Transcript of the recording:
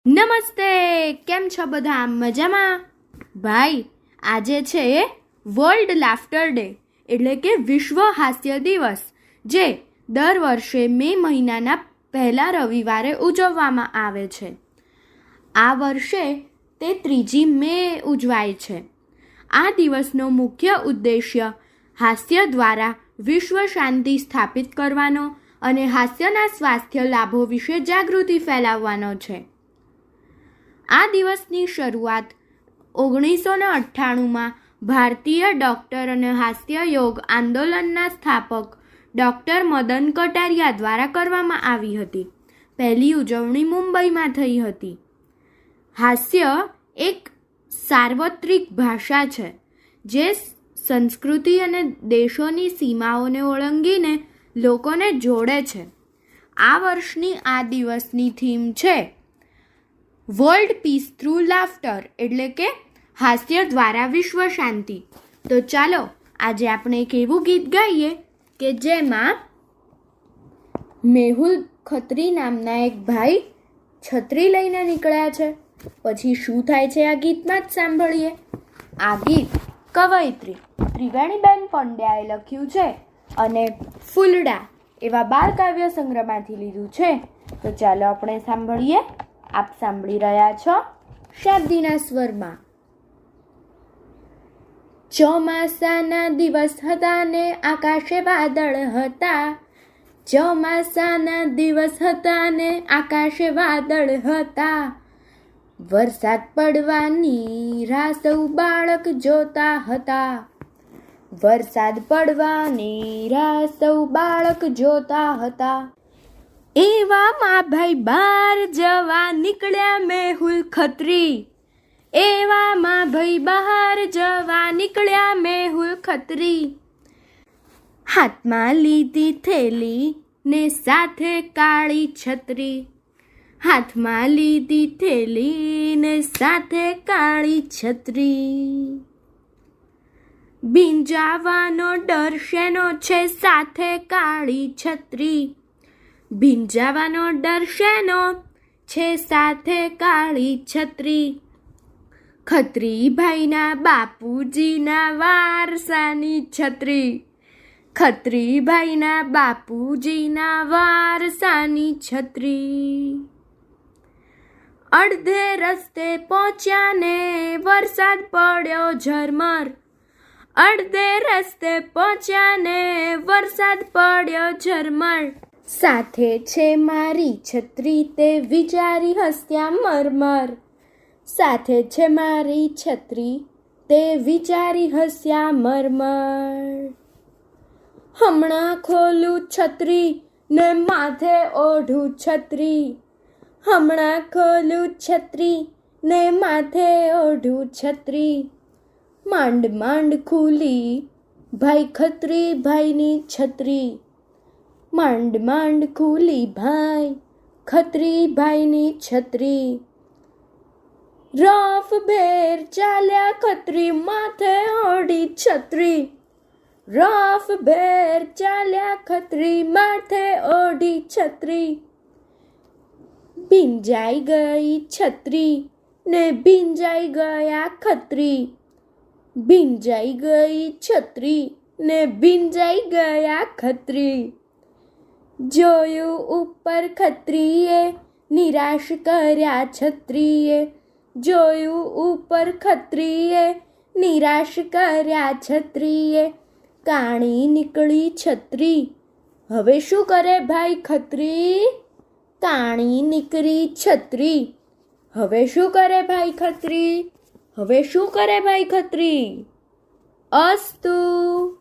નમસ્તે, કેમ છો બધા? મજામાં? ભાઈ, આજે છે વર્લ્ડ લાફ્ટર ડે એટલે કે વિશ્વ હાસ્ય દિવસ, જે દર વર્ષે મે મહિનાના પહેલા રવિવારે ઉજવવામાં આવે છે. આ વર્ષે તે 3જી મે ઉજવાય છે. આ દિવસનો મુખ્ય ઉદ્દેશ્ય હાસ્ય દ્વારા વિશ્વ શાંતિ સ્થાપિત કરવાનો અને હાસ્યના સ્વાસ્થ્ય લાભો વિશે જાગૃતિ ફેલાવવાનો છે. આ દિવસની શરૂઆત 1998માં ભારતીય ડૉક્ટર અને હાસ્ય યોગ આંદોલનના સ્થાપક ડૉક્ટર મદન કટારિયા દ્વારા કરવામાં આવી હતી. પહેલી ઉજવણી મુંબઈમાં થઈ હતી. હાસ્ય એક સાર્વત્રિક ભાષા છે જે સંસ્કૃતિ અને દેશોની સીમાઓને ઓળંગીને લોકોને જોડે છે. આ વર્ષની આ દિવસની થીમ છે વર્લ્ડ પીસ થ્રુ લાફ્ટર એટલે કે હાસ્ય દ્વારા વિશ્વ શાંતિ. તો ચાલો આજે આપણે એક એવું ગીત ગાઈએ કે જેમાં મેહુલ ખત્રી નામના એક ભાઈ છત્રી લઈને નીકળ્યા છે. પછી શું થાય છે આ ગીતમાં જ સાંભળીએ. આ ગીત કવયિત્રી ત્રિવેણીબેન પંડ્યાએ લખ્યું છે અને ફૂલડા એવા બાળ કાવ્ય સંગ્રહમાંથી લીધું છે. તો ચાલો આપણે સાંભળીએ. આપ સાંભળી રહ્યા છો શાબ્દીના સ્વરમાં. ચોમાસાના દિવસ હતા ને આકાશે વાદળ હતા. ચોમાસાના દિવસ હતા ને આકાશે વાદળ હતા. વરસાદ પડવાની રાહ સૌ બાળક જોતા હતા. વરસાદ પડવાની રાહ સૌ બાળક જોતા હતા. એવામાં ભાઈ બહાર જવા નીકળ્યા મેહુલ ખત્રી. એવામાં ભાઈ બહાર જવા નીકળ્યા મેહુલ ખત્રી. હાથમાં લીધી થેલી ને સાથે કાળી છત્રી. હાથમાં લીધી થેલી ને સાથે કાળી છત્રી. ભીંજાવાનો ડર શેનો છે સાથે કાળી છત્રી. ભીંજાવાનો ડર શેનો છે સાથે કાળી છત્રી. ખત્રી ભાઈના બાપુજીના વારસાની છત્રી. ખત્રી ભાઈના બાપુજીના વારસાની છત્રી. અડધે રસ્તે પહોંચ્યા ને વરસાદ પડ્યો ઝરમર. અડધે રસ્તે પહોંચ્યા ને વરસાદ પડ્યો ઝરમર. સાથે છે મારી છત્રી તે વિચારી હસ્યા મરમર. સાથે છે મારી છત્રી તે વિચારી હસ્યા મરમર. હમણાં ખોલું છત્રી ને માથે ઓઢું છત્રી. હમણાં ખોલું છત્રી ને માથે ઓઢું છત્રી. માંડ માંડ ખુલી ભાઈ ખત્રી ભાઈની છત્રી. માંડ માંડ ખુલી ભાઈ ખત્રી ભાઈની છત્રી. રફ ભેર ચાલ્યા ખત્રી માથે ઓઢી છત્રી. રફ ભેર ચાલ્યા ખત્રી માથે ઓઢી છત્રી. ભીંજાઈ ગઈ છત્રી ને ભીંજાઈ ગયા ખત્રી. ભીંજાઈ ગઈ છત્રી ને ભીંજાઈ ગયા ખત્રી. જોયું ઉપર ખત્રીએ નિરાશ કર્યા છત્રીએ. જોયું ઉપર ખત્રીએ નિરાશ કર્યા છત્રીએ. કાણી નીકળી છત્રી હવે શું કરે ભાઈ ખત્રી. કાણી નીકળી છત્રી હવે શું કરે ભાઈ ખત્રી. હવે શું કરે ભાઈ ખત્રી. અસ્તુ.